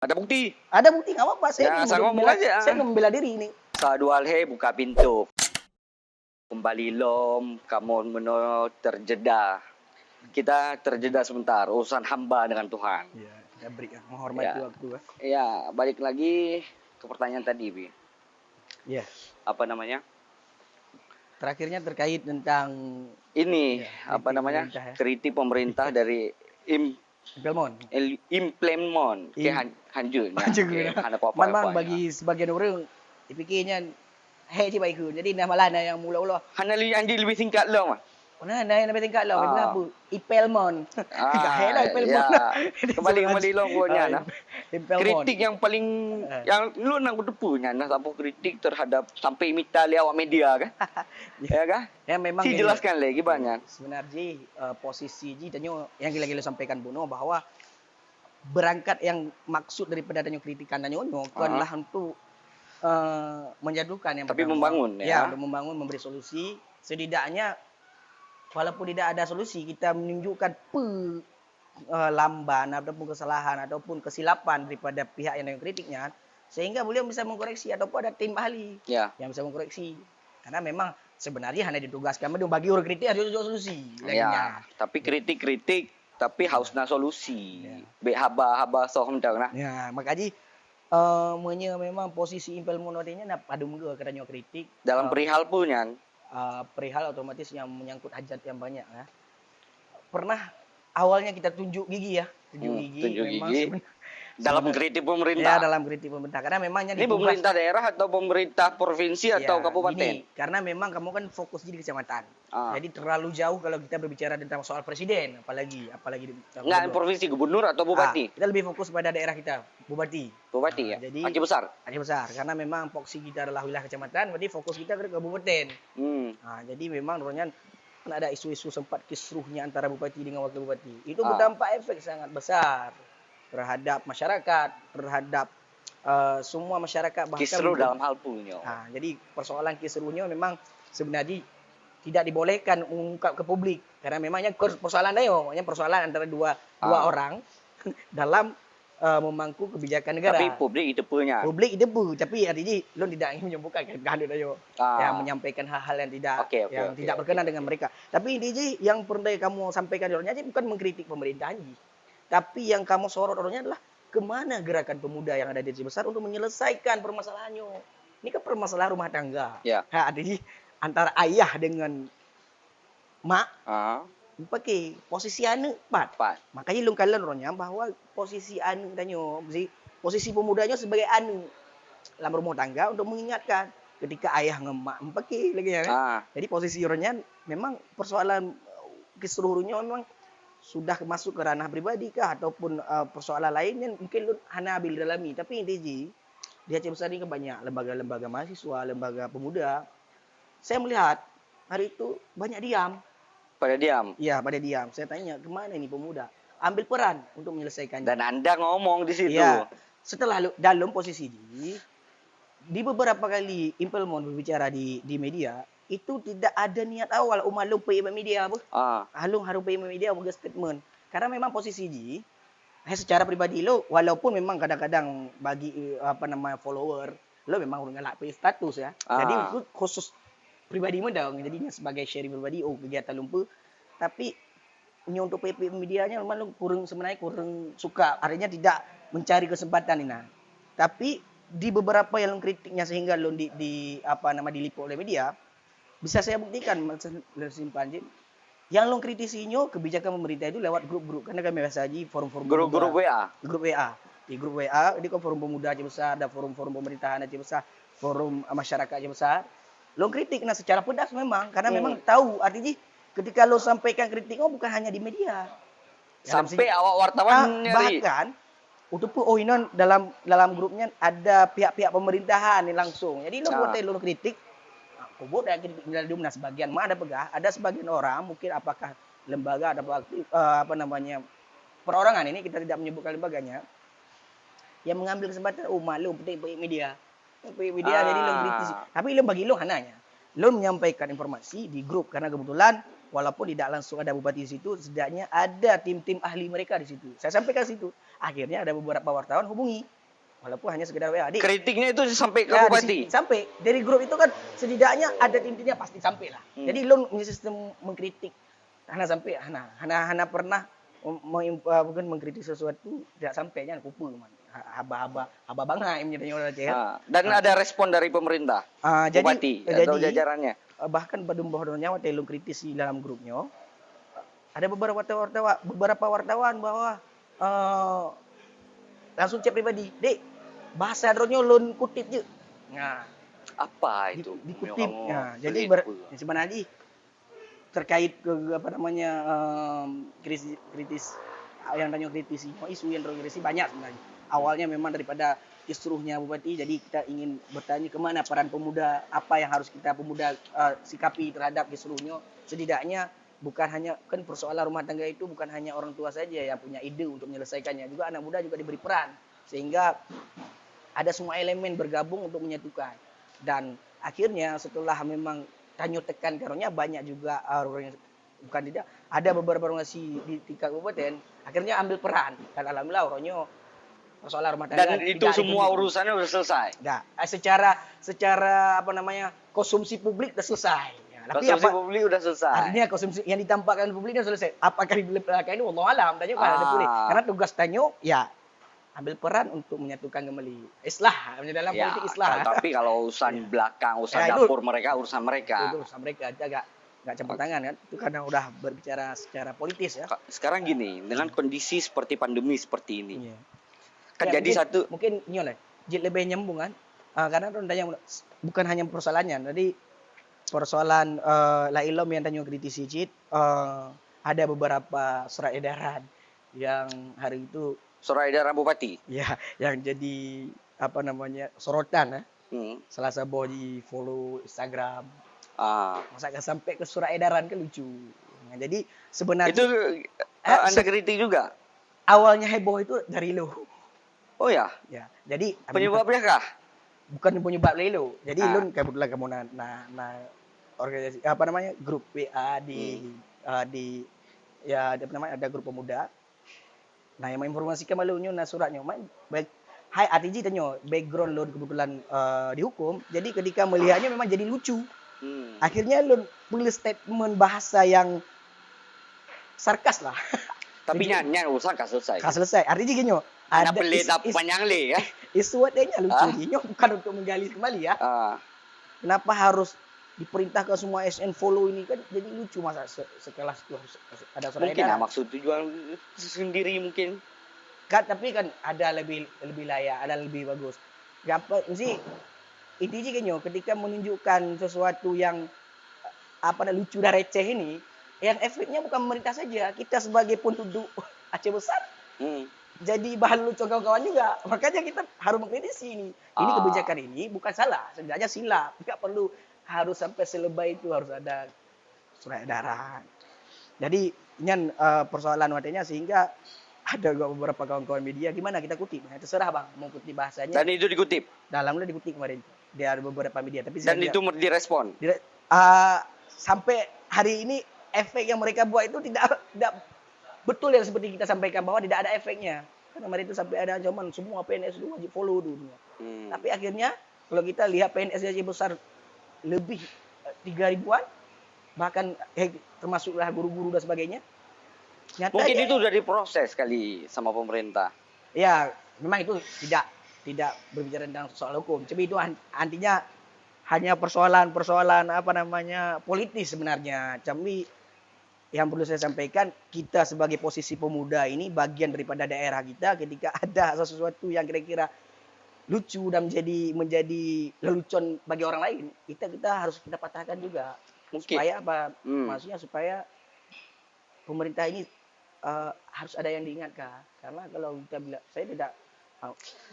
Ada bukti. Ada bukti nggak apa-apa. Saya ngomong aja. Saya membela diri ini. Sadualhe buka pintu. Kembali lom, kamu terjeda. Kita terjeda sebentar, urusan hamba dengan Tuhan. Ya, kita beri menghormati waktu. Ya, balik lagi ke pertanyaan tadi, Bi. Ya. Apa namanya? Terakhirnya terkait tentang ini, apa namanya? Kritik pemerintah dari implement ke hanjurnya. Memang bagi sebagian orang dipikirnya je baik ke. Jadi nama lana yang mula-mula. Hanya lebih singkat lah mah. Mana yang lebih singkat lah. Kenapa? Impelmon. Dah impelmon. Kembali lo punya. Kritik yang paling yang lu nak berdepunya nah apa kritik terhadap sampai imita awak media kan? Ya kan? Ya memang si jelaskan lagi banyak. Sebenarnya posisi tanya yang gila-gila sampaikan Buno bahwa berangkat yang maksud daripada tanya kritikan tanya bukanlah untuk menjatuhkan yang tapi pertama. Membangun ya untuk membangun, memberi solusi. Setidaknya walaupun tidak ada solusi, kita menunjukkan lamban ataupun kesalahan ataupun kesilapan daripada pihak yang kritiknya, sehingga beliau bisa mengkoreksi ataupun ada tim ahli yang bisa mengkoreksi. Karena memang sebenarnya hanya ditugaskan bagi orang kritik harus solusi. Tapi kritik tapi hausna solusi. Be haba sohom dah. Ya, makanya memang posisi impel monodenya pada mula katanya kritik dalam perihal punya perihal otomatis yang menyangkut hajat yang banyak ya. Pernah awalnya kita tunjuk gigi ya, memang dalam kritik pemerintah. Ya, dalam kritik pemerintah karena memangnya ini pemerintah daerah atau pemerintah provinsi atau kabupaten. Gini, karena memang kamu kan fokus di kecamatan. Jadi terlalu jauh kalau kita berbicara tentang soal presiden, apalagi nggak provinsi, gubernur atau bupati. Kita lebih fokus pada daerah kita, bupati ya. Jadi Aceh besar karena memang fokus kita adalah wilayah kecamatan, berarti fokus kita ke kabupaten. Jadi memang namanya ada isu-isu sempat kisruhnya antara bupati dengan wakil bupati. Itu berdampak efek sangat besar terhadap masyarakat, terhadap semua masyarakat, bahkan kisruh dalam hal punya. Jadi persoalan kisruhnya memang sebenarnya tidak dibolehkan mengungkap ke publik karena memangnya persoalan persoalan antara dua orang dalam memangku kebijakan negara. Tapi publik itu punya. Publik itu tapi artinya lo tidak ingin menyembuhkan yang menyampaikan hal-hal yang tidak berkenan dengan mereka. Tapi ini yang pernah kamu sampaikan orangnya bukan mengkritik pemerintah tapi yang kamu sorot orangnya adalah kemana gerakan pemuda yang ada di Aceh Besar untuk menyelesaikan permasalahannya. Ini kan permasalahan rumah tangga. Jadi antara ayah dengan mak pakai posisi anu pat. Makanya lu kalian orangnya bahwa posisi anu tanyo, posisi pemudanya sebagai anu dalam rumah tangga untuk mengingatkan ketika ayah ngemak pakai lagi ya. Jadi posisi orangnya memang persoalan keseluruhannya memang sudah masuk ke ranah pribadi kah ataupun persoalan lain yang mungkin lu hanya ambil dalami. Tapi intinya di Aceh Besar ini banyak lembaga-lembaga mahasiswa, lembaga pemuda. Saya melihat hari itu banyak diam. Pada diam? Iya, pada diam. Saya tanya, kemana ini pemuda? Ambil peran untuk menyelesaikannya. Dan Anda ngomong di situ. Ya, setelah dalam posisi di beberapa kali impelmon berbicara di media, itu tidak ada niat awal malum pergi media apa. Halung harus pergi media buat statement. Karena memang posisi secara pribadi lo walaupun memang kadang-kadang bagi follower lo memang ngelak status ya. Jadi khusus pribadi dong. Jadinya sebagai sharing pribadi kegiatan lumpur. Tapi untuk PP medianya memang lo kurang suka. Artinya tidak mencari kesempatan ini. Tapi di beberapa yang kritiknya sehingga lo diliput oleh media, bisa saya buktikan simpan yang lo kritisinya kebijakan pemerintah itu lewat grup-grup karena kami biasa aja forum-forum grup WA. Di grup WA ini kan forum pemuda Aceh Besar, ada forum-forum pemerintahan Aceh Besar, forum masyarakat Aceh Besar. Lo kritik secara pedas memang karena memang tahu artinya ketika lo sampaikan kritik bukan hanya di media. Sampai awak wartawan nyari. Bahkan ini dalam grupnya ada pihak-pihak pemerintahan ini langsung. Jadi lo buat lo kritik kubur dan kritik dari sebagian ada sebagian orang mungkin apakah lembaga atau perorangan ini kita tidak menyebutkan lembaganya yang mengambil kesempatan malu penting media jadi lo kritisi tapi lo bagi lo hananya lo menyampaikan informasi di grup karena kebetulan walaupun tidak langsung ada bupati di situ, setidaknya ada tim-tim ahli mereka di situ. Saya sampaikan situ. Akhirnya ada beberapa wartawan hubungi, walaupun hanya sekedar WA. Kritiknya itu sampai ke ya, bupati? Sampai. Dari grup itu kan setidaknya ada tim-timnya pasti sampai lah. Jadi lo punya sistem mengkritik. Hana sampai, Hana pernah mungkin mengkritik sesuatu, tidak sampainya kumpul man. Haba bangai menjadinya orang dan ada respon dari pemerintah, bupati atau jajarannya. Bahkan pada nyawa telung kritisi dalam grupnya, ada beberapa wartawan bahwa langsung cek pribadi, dek bahasa dronnya lun kutip je. Nah, apa itu? Dikutip. Nah, jadi sebenarnya terkait ke kritis yang tanya kritisi, isu yang terkritisi banyak sebenarnya. Awalnya memang daripada kisruhnya bupati, jadi kita ingin bertanya kemana peran pemuda, apa yang harus kita pemuda sikapi terhadap kisruhnya. Setidaknya bukan hanya kan persoalan rumah tangga itu bukan hanya orang tua saja yang punya ide untuk menyelesaikannya, juga anak muda juga diberi peran sehingga ada semua elemen bergabung untuk menyatukan. Dan akhirnya setelah memang tanyo tekan karenanya banyak juga orang yang bukan tidak ada beberapa organisasi di tingkat kabupaten akhirnya ambil peran dan alhamdulillah orangnya persoalan rumah tangga dan itu semua urusannya sudah selesai. Nah, secara konsumsi publik sudah selesai. Ya, tapi publik sudah selesai. Artinya konsumsi yang ditampakkan publik sudah selesai. Apakah di belakang ini wallahu alam tanya ada boleh. Karena tugas tanyo ya ambil peran untuk menyatukan kembali islah dalam politik islah. Tapi kalau urusan belakang, urusan dapur mereka, urusan mereka. Itu urusan mereka aja nggak campur tangan kan. Itu kadang udah berbicara secara politis ya. Sekarang gini, dengan kondisi seperti pandemi seperti ini. Iya. Kan ya, jadi mungkin nyoleh lebih nyambung kan karena rondanya bukan hanya persoalannya tadi persoalan La Ilom yang tanya kritisi Cid ada beberapa surat edaran yang hari itu surat edaran bupati ya yang jadi sorotan Selasa boh di follow Instagram masa sampai ke surat edaran kan lucu. Nah, jadi sebenarnya itu Anda kritik juga awalnya heboh itu dari lo. Oh ya? Ya. Jadi penyebabnya kah? Bukan penyebab lelo. Jadi lun kebetulan kamu organisasi grup WA ada grup pemuda. Nah, yang menginformasikan malunya suratnya baik hai ATJ tanyo background lun kebetulan dihukum. Jadi ketika melihatnya memang jadi lucu. Akhirnya lun tulis statement bahasa yang sarkas lah. Tapi nyanyi urusan kan selesai. Kan selesai. Artinya gini, ada pelit panjang le ya. Isu adanya lucu gini, bukan untuk menggali kembali ya. Kenapa harus diperintahkan semua SN follow ini kan jadi lucu masa sekelas itu harus ada surat mungkin maksud tujuan sendiri mungkin. Kan tapi kan ada lebih layak, ada lebih bagus. Gampang sih intinya gini, ketika menunjukkan sesuatu yang lucu dan receh ini, yang efeknya bukan pemerintah saja, kita sebagai penduduk Aceh besar jadi bahan lucu kawan-kawan juga. Makanya kita harus mengkritisi ini. Ini kebijakan ini bukan salah, sebenarnya silap. Tidak perlu harus sampai selebay itu harus ada surat edaran. Jadi ini persoalan wadahnya sehingga ada beberapa kawan-kawan media gimana kita kutip. Nah, terserah bang mau kutip bahasanya. Dan itu dikutip. Dalamnya dikutip kemarin. Dia ada beberapa media tapi dan itu direspon. Sampai hari ini efek yang mereka buat itu tidak betul yang seperti kita sampaikan bahwa tidak ada efeknya. Karena kemarin itu sampai ada ancaman semua PNS itu wajib follow dulu. Tapi akhirnya kalau kita lihat PNS Aceh besar lebih 3.000-an bahkan termasuklah guru-guru dan sebagainya. Mungkin itu sudah diproses kali sama pemerintah. Ya, memang itu tidak berbicara tentang soal hukum. Tapi itu artinya hanya persoalan politis sebenarnya. Tapi yang perlu saya sampaikan, kita sebagai posisi pemuda ini bagian daripada daerah kita ketika ada sesuatu yang kira-kira lucu dan menjadi lelucon bagi orang lain, kita harus kita patahkan juga. Mungkin. Supaya apa? Maksudnya supaya pemerintah ini harus ada yang diingatkan. Karena kalau kita bilang saya tidak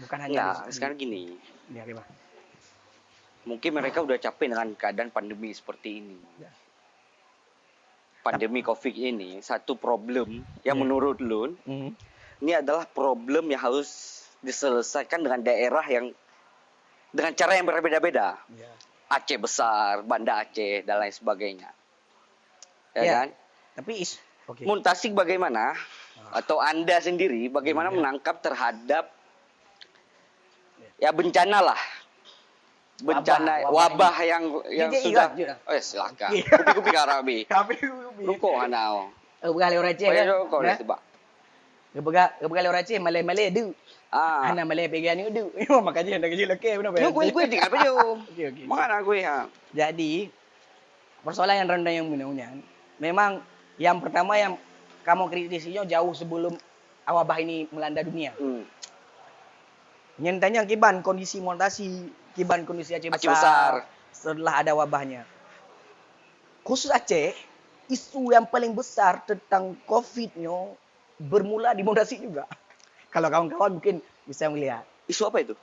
bukan hanya sekarang gini. Ya, mungkin mereka udah capek dengan keadaan pandemi seperti ini. Ya. Pandemi COVID ini satu problem yang menurut Lun ini adalah problem yang harus diselesaikan dengan daerah yang dengan cara yang berbeda-beda. Aceh besar, Banda Aceh dan lain sebagainya. ya kan? Tapi Muntasik bagaimana? Atau Anda sendiri bagaimana menangkap terhadap ya bencana lah. Bencana wabah yang sudah silakan. Kupi-kupi karabi. Rukuk anao. Begal orang Aceh kan. Kau lihat coba. Begal orang Aceh Malay du. Ana Malay pegang ni du. Makanya anda kecil okey benar. Gue tinggal apa jo. Mana gue ha. Jadi persoalan yang rendah yang punya memang yang pertama yang kamu kritisinya jauh sebelum wabah ini melanda dunia. Nyentanya kiban kondisi montasi, kiban kondisi Aceh besar setelah ada wabahnya. Khusus Aceh, isu yang paling besar tentang COVID-nya bermula di montasi juga. Kalau kawan-kawan mungkin bisa melihat. Isu apa itu?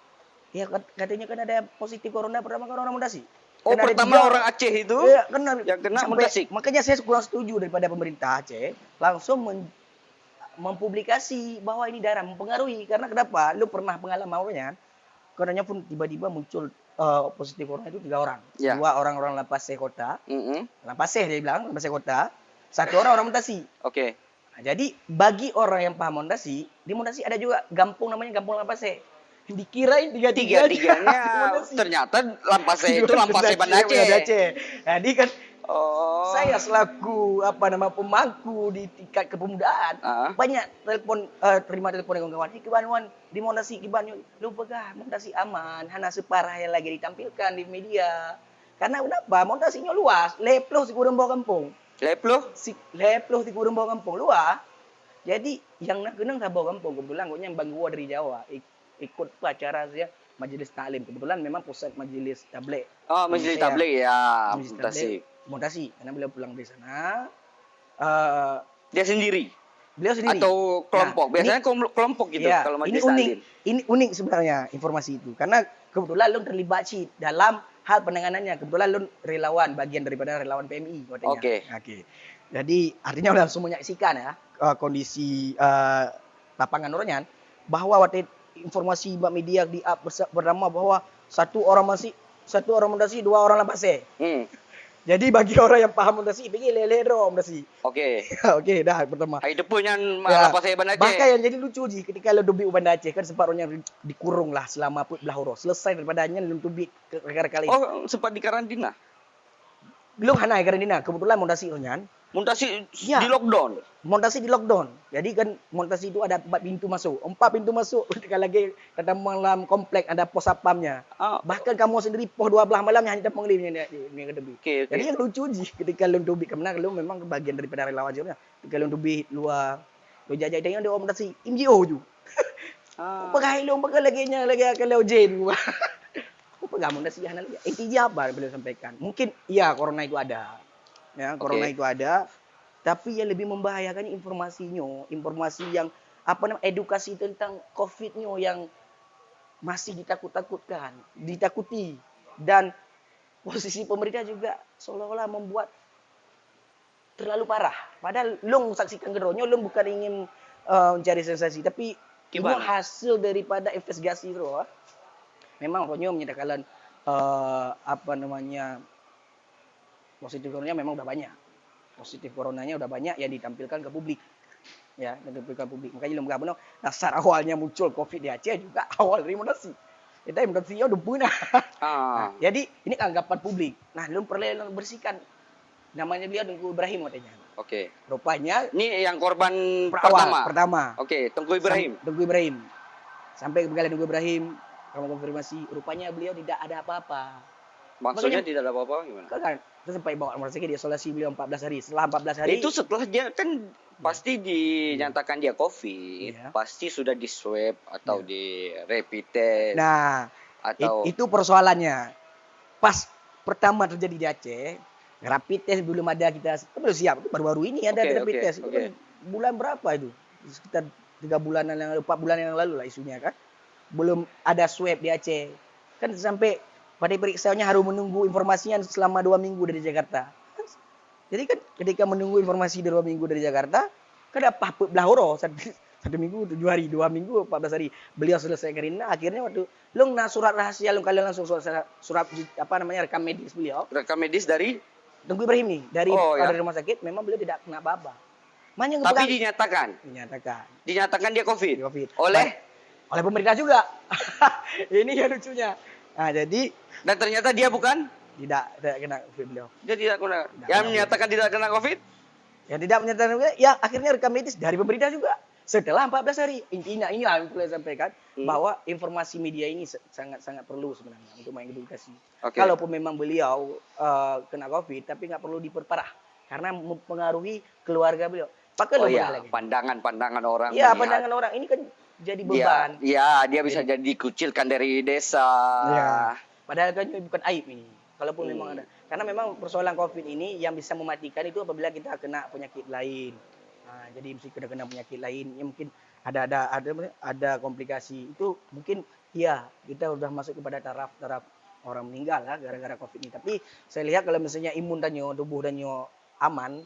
Ya katanya kan ada positif corona pertama kan orang montasi. Oh, pertama orang Aceh itu yang kena montasi. Makanya saya kurang setuju daripada pemerintah Aceh langsung mempublikasi bahwa ini daerah mempengaruhi. Karena kenapa? Lu pernah pengalamannya, katanya pun tiba-tiba muncul positif corona itu 3 orang. 2 orang Lampaseh kota. Lampaseh dia bilang, Lampaseh kota. 1 orang montasi. Oke. Nah, jadi bagi orang yang paham montasi, di montasi ada juga kampung namanya Kampung Lampaseh. Dikirain tiga-tiganya ternyata Lampaseh itu Lampaseh Banda Aceh. Jadi kan saya selaku pemangku di tingkat kepemudaan banyak terima telepon dari kawan-kawan. Kiban di montasi kiban lu pegah montasi aman, hana separah yang lagi ditampilkan di media. Karena kenapa? Montasinya luas, leploh si kurang bawa kampung. Leploh si kurang bawa kampung luas. Jadi yang nak kenang bawa kampung kebetulan yang Bang Gua dari Jawa ikut acara saya majelis taklim. Kebetulan memang pusat majelis tabligh. Oh, majelis tabligh ya, montasi karena beliau pulang dari sana. Dia sendiri. Beliau sendiri atau kelompok. Biasanya kelompok gitu kalau majelis taklim. Ini unik sebenarnya informasi itu karena kebetulan lu terlibat sih dalam hal penanganannya. Kebetulan lu relawan, bagian daripada relawan PMI katanya. Oke. Jadi artinya langsung menyaksikan ya kondisi lapangan orangnya bahwa waktu informasi media di bernama bahwa 1 orang montasi 2 orang Lampaseh. Jadi bagi orang yang paham montasi, pergi lele-lele montasi. Oke, dah pertama. Hai depunya Lampaseh Banda Aceh. Bahkan yang jadi lucu ji ketika lo dubi Banda Aceh kan sempat orangnya dikurung lah selama belah horo. Selesai daripadanya lo dubi kali. Oh, sempat dikarantina. Belum hana karantina. Kebetulan montasi orangnya. Montasi di lockdown. Montasi di lockdown. Jadi kan montasi itu ada 4 pintu masuk. 4 pintu masuk. Ketika lagi datang malam komplek ada pos sapamnya. Bahkan kamu sendiri pos 12 malam hanya datang pengelilingnya ni debi. Jadi yang lucu ji ketika lu dubi kemana lu memang bagian daripada relawan jurnya. Ketika lu dubi luar lu jajak dengan dia montasi MGO ju. Pakai lu pakai lagi kalau J tu. Pegang montasi hana lagi. Intinya apa beliau sampaikan? Mungkin iya corona itu ada. Ya, corona itu ada, tapi yang lebih membahayakan informasinya, informasi yang edukasi tentang COVID-nya yang masih ditakuti dan posisi pemerintah juga seolah-olah membuat terlalu parah. Padahal lu saksikan geronya, lu bukan ingin mencari sensasi, tapi itu hasil daripada investigasi itu. Memang Ronyo menyatakan positif coronanya memang udah banyak. Positif coronanya udah banyak yang ditampilkan ke publik. Ya, ditampilkan ke publik. Makanya belum benar dasar awalnya muncul Covid di Aceh juga awal dari montasi. Kita montasinya udah punah. Jadi ini anggapan publik. Nah, belum perlu bersihkan. Namanya dia Tengku Ibrahim katanya. Rupanya ini yang korban pertama. Tengku Ibrahim. Tengku Ibrahim. Sampai ke Tengku Ibrahim kamu konfirmasi, rupanya beliau tidak ada apa-apa. Maksudnya tidak ada apa-apa gimana? Kan terus sampai bawa rumah sakit, dia isolasi beliau 14 hari. Setelah 14 hari itu setelah dia kan pasti dinyatakan dia COVID, pasti sudah di swab atau di rapid test. Nah, atau itu persoalannya. Pas pertama terjadi di Aceh, rapid test belum ada, kita belum siap. Baru-baru ini ada rapid test. Itu kan bulan berapa itu? Sekitar 3 bulanan yang lalu, 4 bulan yang lalu lah isunya kan. Belum ada swab di Aceh. Kan sampai pada periksanya harus menunggu informasinya selama 2 minggu dari Jakarta. Jadi kan ketika menunggu informasi 2 minggu dari Jakarta, kan apa belah horo 1 minggu 7 hari, 2 minggu 14 hari. Beliau selesai karina, akhirnya waktu lu surat rahasia lu kalian langsung surat rekam medis beliau. Rekam medis dari Tengku Ibrahim nih dari ya? rumah sakit memang beliau tidak kena apa-apa. Tapi dinyatakan dia COVID. Oleh pemerintah juga. Ini yang lucunya. Nah, jadi dan ternyata dia bukan tidak kena COVID beliau. Dia tidak kena. Yang menyatakan tidak kena COVID? Yang tidak menyatakan COVID, ya akhirnya rekam medis dari pemerintah juga. Setelah 14 hari. Intinya ini yang perlu saya sampaikan bahwa informasi media ini sangat perlu sebenarnya untuk mengedukasi. Kalaupun memang beliau kena COVID, tapi nggak perlu diperparah karena mempengaruhi keluarga beliau. Pandangan orang. Iya, pandangan orang ini kan jadi beban. Dia bisa jadi dikucilkan dari desa. Ya. Padahal kan bukan aib ini. Kalaupun memang ada. Karena memang persoalan COVID ini yang bisa mematikan itu apabila kita kena penyakit lain. Nah, jadi mesti kena penyakit lain yang mungkin ada komplikasi. Itu mungkin kita udah masuk kepada taraf orang meninggal lah gara-gara COVID ini. Tapi saya lihat kalau misalnya imun tubuh danyo aman,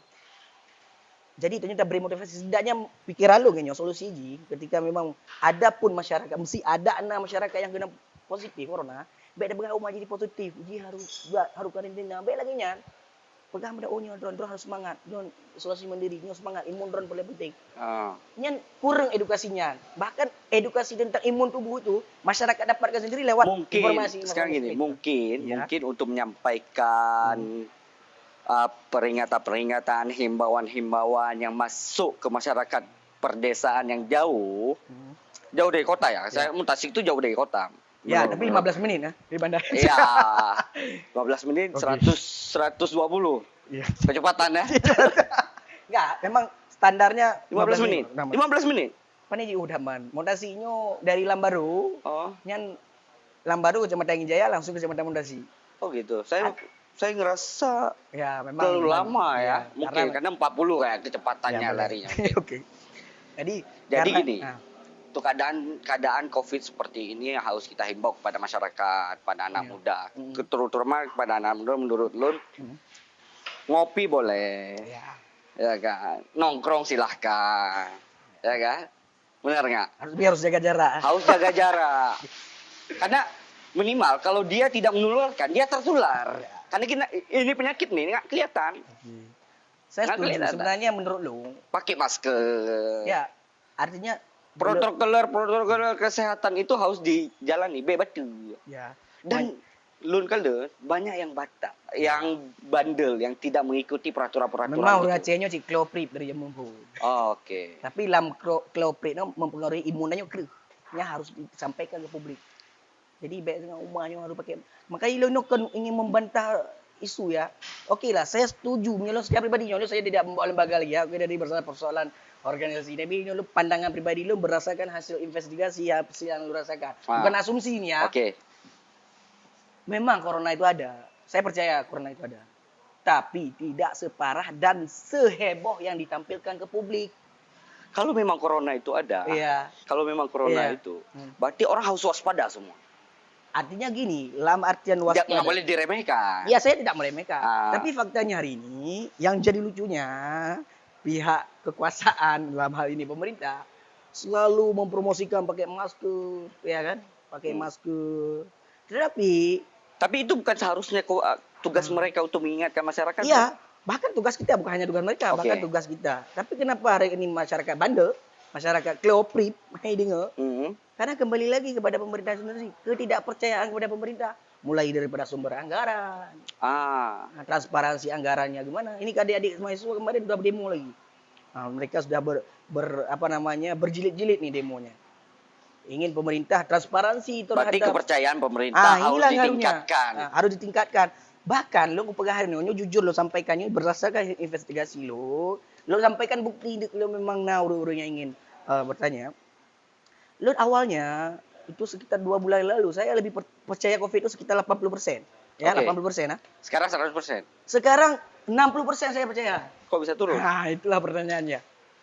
jadi ternyata beri motivasi setidaknya pikiran lu ngenyo solusi ketika memang ada pun masyarakat mesti ada masyarakat yang kena positif corona, baik dah umah jadi positif, harus karantina, baik lagi nyan. Pegang pada drone harus semangat, drone isolasi mandiri, semangat, imun drone paling penting. Nyan kurang edukasinya. Bahkan edukasi tentang imun tubuh itu masyarakat dapatkan sendiri lewat informasi. Sekarang gini, mungkin untuk menyampaikan peringatan-peringatan, himbauan-himbauan yang masuk ke masyarakat perdesaan yang jauh dari kota ya. Saya Tasik itu jauh dari kota. Ya, tapi 15 menit ya di bandara. Iya. 15 menit 120. Iya. Kecepatan ya. Enggak, memang standarnya 15 menit. 15 menit. Pani udah man. Mondasinya dari Lambaru. Nyan Lambaru Kecamatan Jaya langsung ke Kecamatan Mondasi. Oh gitu. Saya ngerasa memang terlalu lama ya. Mungkin karena 40 kayak kecepatannya larinya. Oke. Jadi gini. Untuk keadaan COVID seperti ini yang harus kita himbau kepada masyarakat, pada anak muda, terutama kepada anak muda menurut Lun, ngopi boleh, ya kan, nongkrong silahkan, ya kan, benar nggak? Harus jaga jarak. Harus jaga jarak, karena minimal kalau dia tidak menularkan, dia tertular, karena ini penyakit nih nggak kelihatan. Saya setuju. Sebenarnya menurut Lu, pakai masker. Ya, artinya protokol kesehatan itu harus dijalani betul. Ya. Dan Lun kalde banyak yang batak, yang bandel, yang tidak mengikuti peraturan-peraturan. Memang racenya si kloprip dari jamu. Oke. Tapi lam kloprip itu mempengaruhi imunannya harus disampaikan ke publik. Jadi baik dengan umahnya harus pakai. Makanya Lun kan ingin membantah isu ya. Oke lah, saya setuju. Menurut saya pribadi, saya tidak membawa lembaga lagi ya. Dari persoalan organisasi. Tapi lu pandangan pribadi lu berdasarkan hasil investigasi apa yang lu rasakan. Bukan asumsi ini ya. Oke. Memang corona itu ada. Saya percaya corona itu ada. Tapi tidak separah dan seheboh yang ditampilkan ke publik. Kalau memang corona itu ada. Kalau memang corona itu, berarti orang harus waspada semua. Artinya gini, dalam artian waspada. Nggak boleh diremehkan. Iya, saya tidak meremehkan. Tapi faktanya hari ini, yang jadi lucunya, pihak kekuasaan dalam hal ini pemerintah selalu mempromosikan pakai masker, ya kan? Pakai masker. Tapi itu bukan seharusnya tugas mereka untuk mengingatkan masyarakat. Iya, bahkan tugas kita bukan hanya tugas mereka, bahkan tugas kita. Tapi kenapa hari ini masyarakat bandel, masyarakat kleoprip, dengar? Karena kembali lagi kepada pemerintah sendiri, ketidakpercayaan kepada pemerintah. Mulai daripada sumber anggaran, transparansi anggarannya gimana? Ini adik-adik mahasiswa kemarin sudah berdemo lagi. Mereka sudah berjilid-jilid nih demonya. Ingin pemerintah transparansi terhadap. Berarti kepercayaan pemerintah harus ditingkatkan. Harus ditingkatkan. Bahkan lo pegahan lo jujur lo sampaikannya berdasarkan investigasi lo sampaikan bukti lo memang urus-urusnya ingin bertanya. Lo awalnya itu sekitar 2 bulan lalu saya lebih percaya COVID itu sekitar 80%. Ya, 80%. Sekarang 100%. Sekarang 60% saya percaya. Kok bisa turun? Itulah pertanyaannya.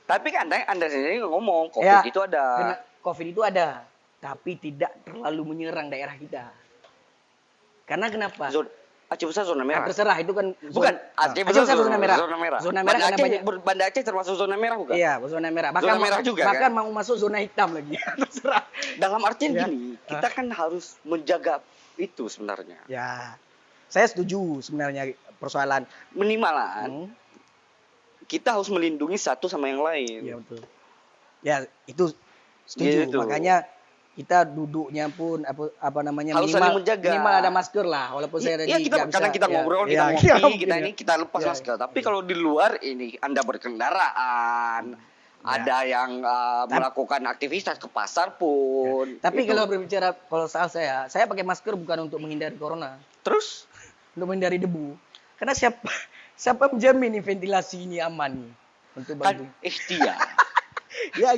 Tapi kan Anda sendiri ngomong COVID itu ada. COVID itu ada, tapi tidak terlalu menyerang daerah kita. Karena kenapa? Aceh Besar zona merah. Terserah itu kan. Bukan, Aceh Besar zona merah. Zona merah karena banyak. Banda Aceh termasuk zona merah bukan? Iya, zona merah. Zona merah juga bahkan mau masuk zona hitam lagi. Terserah. Dalam artian gini, kita kan harus menjaga itu sebenarnya. Ya, saya setuju sebenarnya persoalan minimalan kita harus melindungi satu sama yang lain. Iya betul. Ya itu setuju. Gitu. Makanya kita duduknya pun apa namanya harus saling menjaga. Minimal ada masker lah walaupun saya kita kadang kita ngobrol, kita ngopi, kita ini kita lepas masker. Tapi kalau di luar ini Anda berkendaraan, ada yang melakukan aktivitas ke pasar pun. Tapi kalau berbicara kalau soal saya pakai masker bukan untuk menghindari corona. Terus untuk menghindari debu. Karena siapa menjamin nih ventilasi ini aman nih untuk bantu? Kan ikhtiar. Ya,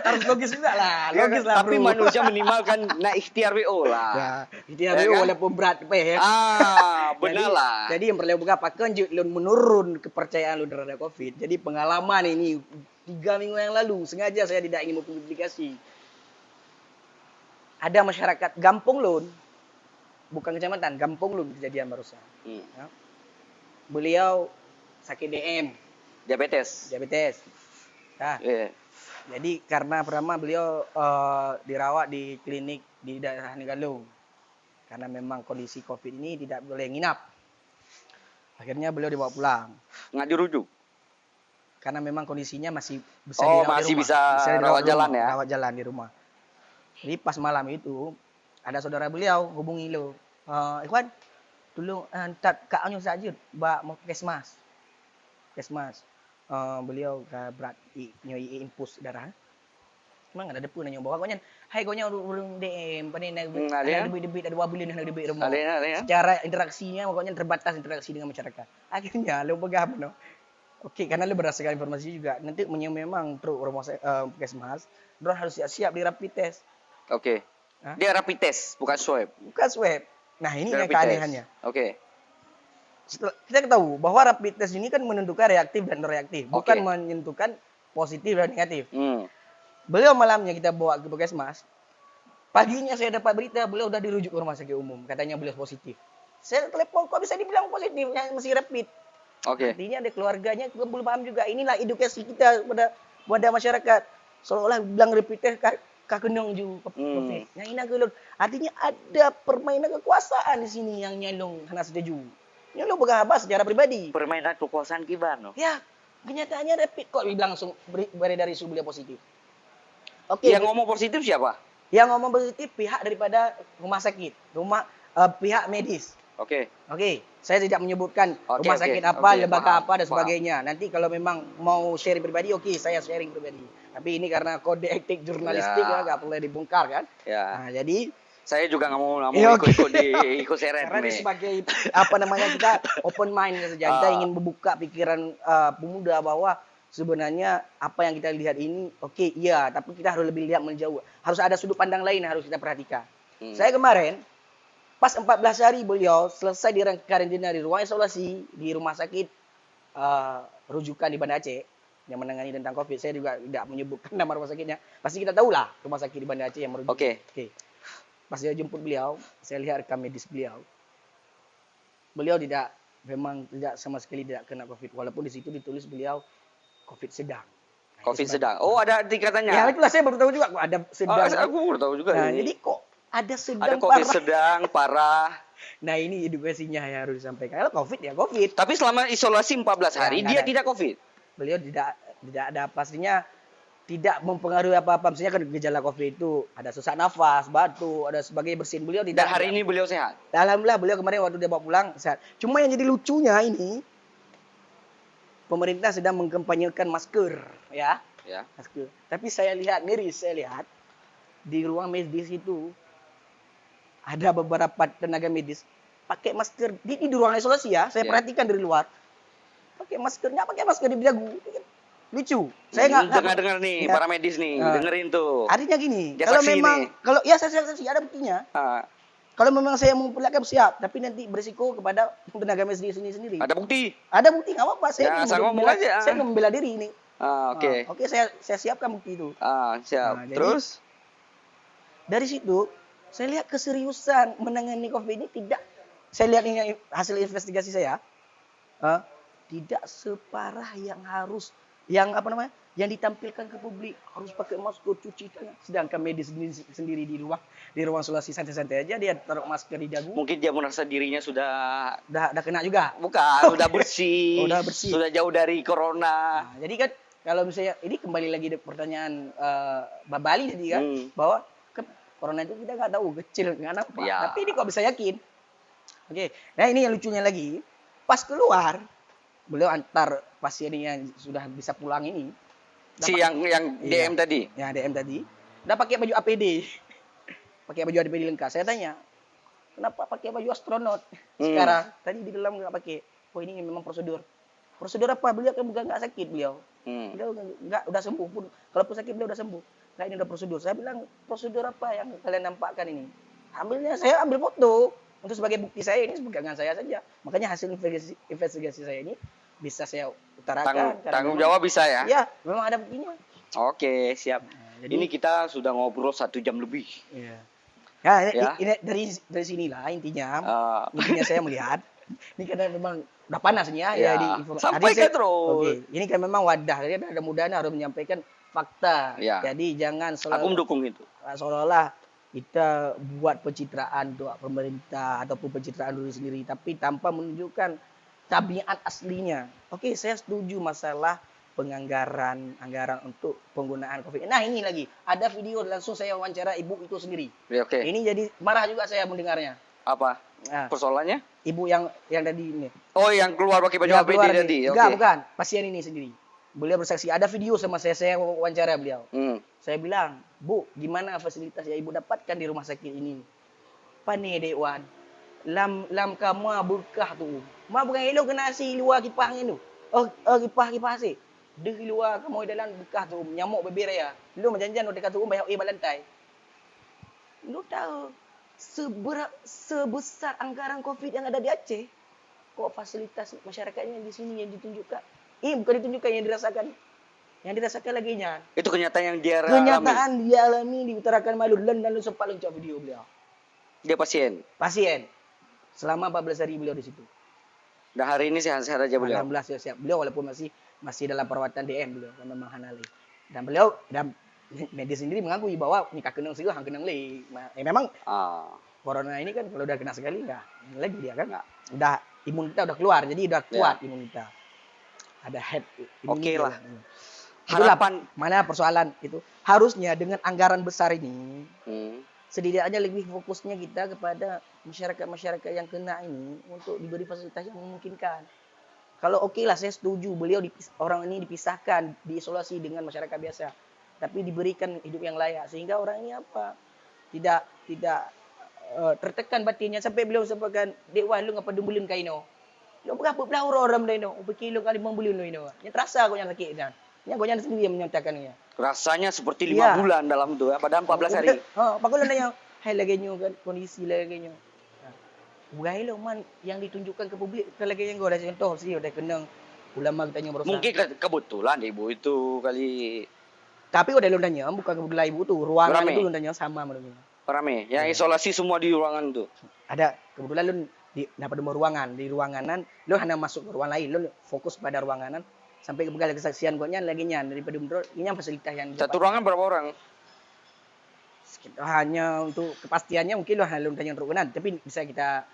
harus logis juga lah. Logis lah, tapi manusia minimal kan ikhtiar WO lah. Ya, ikhtiar WO walaupun berat ya. Benar lah. Jadi yang perlu apa kan lu menurun kepercayaan lu terhadap Covid. Jadi pengalaman ini 3 minggu yang lalu sengaja saya tidak ingin mempublikasi. Ada masyarakat Gampung Lun, bukan kecamatan, Gampung Lun kejadian barusan. Ya. Beliau sakit DM. Diabetes. Nah, jadi karena pertama beliau dirawat di klinik di daerah Negalung. Karena memang kondisi Covid ini tidak boleh nginap. Akhirnya beliau dibawa pulang. Nggak dirujuk? Karena memang kondisinya masih bisa bisa rawat jalan ya? Rawat jalan di rumah. Jadi pas malam itu, ada saudara beliau hubungi lo. Ikhwan, tolong kak Anyo saja, mbak mau kesmas. Beliau berat nyoi impus darah. Memang ada depu nanya bawa konya. Hai konya ulung DM panen ada debit ada 2 bulan ada debit rumah. Secara interaksinya pokoknya terbatas interaksi dengan masyarakat. Akhirnya lu pegang no. Oke, karena lu berdasarkan informasi juga nanti memang truk rumah Puskesmas, drone harus siap di rapid test. Oke. Dia rapid test, bukan swab. Nah, ini yang keanehannya. Oke. Kita tahu bahwa rapid test ini kan menentukan reaktif dan non reaktif, bukan menentukan positif dan negatif. Beliau malamnya kita bawa ke Puskesmas. Paginya saya dapat berita beliau udah dirujuk ke rumah sakit umum, katanya beliau positif. Saya telepon, kok bisa dibilang positif, yang masih rapid. Artinya ada keluarganya belum paham juga. Inilah edukasi kita pada masyarakat. Seolah-olah bilang rapid test kakenong juga COVID. Yang ini artinya ada permainan kekuasaan di sini yang nyalong karena setuju. Ini lo berkabar secara pribadi. Permainan kekuasaan gimana? Ya, kenyataannya rapid kok bilang langsung beredar isu beliau positif. Yang ngomong positif siapa? Yang ngomong positif pihak daripada rumah sakit, pihak medis. Oke. Saya tidak menyebutkan rumah sakit apa, lembaga apa dan sebagainya. Nanti kalau memang mau sharing pribadi, saya sharing pribadi. Tapi ini karena kode etik jurnalistik nggak boleh dibongkar kan. Nah, jadi saya juga nggak mau ikut seret. Karena sebagai kita open mind saja. Kita ingin membuka pikiran pemuda bahwa sebenarnya apa yang kita lihat ini tapi kita harus lebih lihat menjauh. Harus ada sudut pandang lain yang harus kita perhatikan. Saya kemarin pas 14 hari beliau selesai di karantina di ruang isolasi di rumah sakit rujukan di Banda Aceh yang menangani tentang Covid. Saya juga tidak menyebutkan nama rumah sakitnya. Pasti kita tahu lah rumah sakit di Banda Aceh yang merujuk. Pas saya jemput beliau, saya lihat rekam medis beliau. Beliau memang tidak sama sekali tidak kena Covid. Walaupun di situ ditulis beliau Covid sedang. Covid sedang. Oh, ada tingkatannya. Ya, itulah saya baru tahu juga kok ada sedang. Aku baru tahu juga. Nah, jadi kok ada sedang ada COVID parah. Sedang parah. Nah, ini edukasinya yang harus disampaikan. Kalau Covid ya Covid. Tapi selama isolasi 14 hari dia tidak Covid. Beliau tidak ada pastinya tidak mempengaruhi apa-apa. Misalnya kan gejala Covid itu ada sesak nafas, batuk, ada sebagainya bersin. Beliau tidak. Dan hari ini beliau sehat. Alhamdulillah beliau kemarin waktu dia bawa pulang sehat. Cuma yang jadi lucunya ini pemerintah sedang mengkampanyekan masker, ya. Masker. Tapi saya lihat di ruang medis itu ada beberapa tenaga medis pakai masker di ruang isolasi ya. Saya perhatikan dari luar. Pakai masker di dagu. Lucu. Saya nggak dengar nih para medis nih, dengerin tuh. Artinya gini, kalau memang saya ada buktinya. Kalau memang saya memperlihatkan siap, tapi nanti berisiko kepada tenaga medis ini sendiri. Ada bukti nggak apa-apa. Saya ngomong aja. Saya membela diri ini. Oke, saya siapkan bukti itu. Siap. Terus dari situ saya lihat keseriusan menangani Covid ini tidak. Saya lihat ini hasil investigasi saya. Tidak separah yang harus yang apa namanya, yang ditampilkan ke publik harus pakai masker, cuci tangan. Sedangkan medis sendiri di ruang isolasi santai-santai aja dia taruh masker di dagu. Mungkin dia merasa dirinya sudah kena juga. Bukan, udah bersih. Udah bersih. Sudah jauh dari corona. Nah, jadi kan kalau misalnya ini kembali lagi pertanyaan Mbak Bali tadi kan, bahwa corona itu kita nggak tahu, kecil nggak nampak. Ya. Tapi ini kok bisa yakin? Oke. Nah ini yang lucunya lagi, pas keluar beliau antar pasiennya yang sudah bisa pulang ini. Yang DM tadi? Ya DM tadi. Udah pakai baju APD. Pakai baju APD lengkap. Saya tanya, kenapa pakai baju astronot? Sekarang tadi di dalam nggak pakai. Oh ini memang prosedur. Prosedur apa? Beliau kan bukan nggak sakit beliau. Beliau nggak udah sembuh pun. Kalaupun sakit beliau udah sembuh. Nah ini udah prosedur. Saya bilang prosedur apa yang kalian nampakkan ini? Saya ambil foto. Untuk sebagai bukti saya ini pegangan saya saja. Makanya hasil investigasi saya ini bisa saya utarakan. Tanggung jawab bisa ya? Iya, memang ada buktinya. Oke, siap. Nah, jadi ini kita sudah ngobrol 1 jam lebih. Iya. Ini dari sinilah intinya saya melihat ini karena memang udah panas nih ya di informasi. Sampaikan terus. Oke, ini kan memang wadah. Jadi mudah-mudahan harus menyampaikan fakta. Ya. Jadi jangan aku mendukung itu. Seolah-olah kita buat pencitraan doa pemerintah ataupun pencitraan diri sendiri, tapi tanpa menunjukkan tabiat aslinya. Oke, saya setuju masalah anggaran untuk penggunaan COVID. Nah ini lagi, ada video langsung saya wawancara ibu itu sendiri. Oke. Ini jadi marah juga saya mendengarnya. Apa? Nah, persoalannya? Ibu yang tadi ini. Oh, yang keluar pakai baju APD tadi? Enggak, bukan. Pasien ini sendiri. Beliau bersaksi, ada video sama saya wawancara beliau. Saya bilang, Bu, gimana fasilitas yang ibu dapatkan di rumah sakit ini? Pane Dewan, lam kamu berkah tu. Ma bukan elok kena si luar kipas angin tu. Kipas sih. Di luar kamu dalam berkah tu, nyamuk beberaya. Lu menjanjian dekat tu bayar balantai. Lu tahu sebesar anggaran COVID yang ada di Aceh, kok fasilitas masyarakatnya di sini yang ditunjukkan? Bukan ditunjukkan, yang dirasakan. Yang dirasakan laginya. Itu kenyataan yang dia alami. Kenyataan dia alami diutarakan malu dan lalu sempat luncur video beliau. Dia pasien? Pasien. Selama 14 hari beliau di situ. Dan hari ini sehat-sehat aja beliau? Alhamdulillah sehat. Beliau walaupun masih dalam perawatan DM beliau. Memang Hanali. Dan beliau, dan medis sendiri mengakui bahwa nikah kenang sih, kenang lagi. Memang corona ini kan kalau udah kena sekali ya lagi dia kan. Udah imun kita udah keluar, jadi udah kuat imun kita. Ada head. Oke lah. Harapan mana persoalan itu harusnya dengan anggaran besar ini setidaknya lebih fokusnya kita kepada masyarakat yang kena ini untuk diberi fasilitas yang memungkinkan. Kalau oke lah saya setuju beliau orang ini dipisahkan, diisolasi dengan masyarakat biasa, tapi diberikan hidup yang layak sehingga orang ini tidak tertekan batinnya sampai beliau sampaikan, Dewan lu ngapa dumbulin kaino? Lu berapa belah orang daino? Berkilo kali membulin ino. Yang terasa kau yang sakit dan. Yang kau yang sendiri yang menyatakannya. Rasanya seperti 5 bulan dalam itu ya, padahal 14 hari. Pakul nanya, hai lagi kan kondisi lagi nyo. Bukai lo man yang ditunjukkan ke publik ke lagi yang gua ada contoh sih udah kenang ulama kita yang berusaha. Mungkin kebetulan ibu itu kali. Tapi udah lu nanya, bukan kebetulan ibu tuh, ruangan itu lu nanya sama menurut. Rame. Yang isolasi semua di ruangan tuh. Ada kebetulan lu dapat ruangan, di ruanganan lu hanya masuk ke ruang lain, lu fokus pada ruanganan sampai kebegal kesaksian koknya lagi nyan daripada ini fasilitas yang satu ruangan berapa orang? Hanya untuk kepastiannya mungkin lu hanya tanya ruangan, tapi bisa kita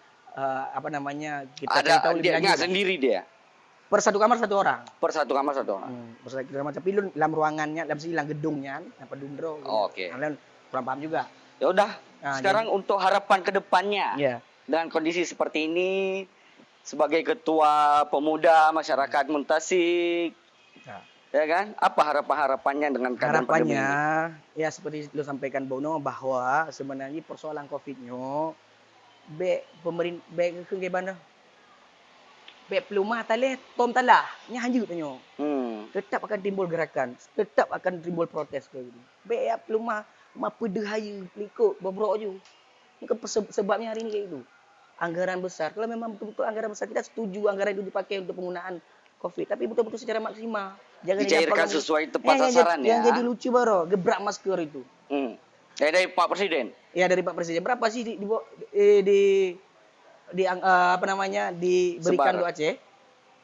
kita tahu lebih lanjut. Ada sendiri dia. Per satu kamar satu orang. Per satu kamar satu orang. Per satu kamar, tapi lu dalam ruangannya, dalam gedungnya, apa dundro. Oke. Kalian kurang paham juga. Ya udah. Sekarang untuk harapan ke depannya. Iya. Dengan kondisi seperti ini sebagai ketua pemuda masyarakat Muntasik. Ya kan? Apa harapannya dengan keadaan pandemi ini? Ya seperti lu sampaikan Bono bahwa sebenarnya persoalan Covid-nya pemerintah bagaimana? Pelumah taleh tom talah nyanyi tanya. Tetap akan timbul gerakan, tetap akan timbul protes kayak gini. Pelumah apa dehaya pelikut bobrok je. Ini kan sebabnya hari ini kayak itu. Anggaran besar. Kalau memang betul-betul anggaran besar, kita setuju anggaran itu dipakai untuk penggunaan COVID, tapi betul-betul secara maksimal. Jangan dicairkan sesuai tepat sasaran ya. Yang jadi lucu baru gebrak masker itu. Dari Pak Presiden. Ya dari Pak Presiden. Berapa sih diberikan do Aceh?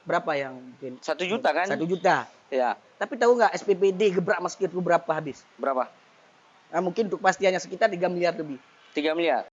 Berapa yang mungkin? 1 juta kan? 1 juta. Ya. Tapi tahu nggak SPBD gebrak masker itu berapa habis? Berapa? Nah, mungkin untuk pastiannya sekitar 3 miliar lebih. 3 miliar?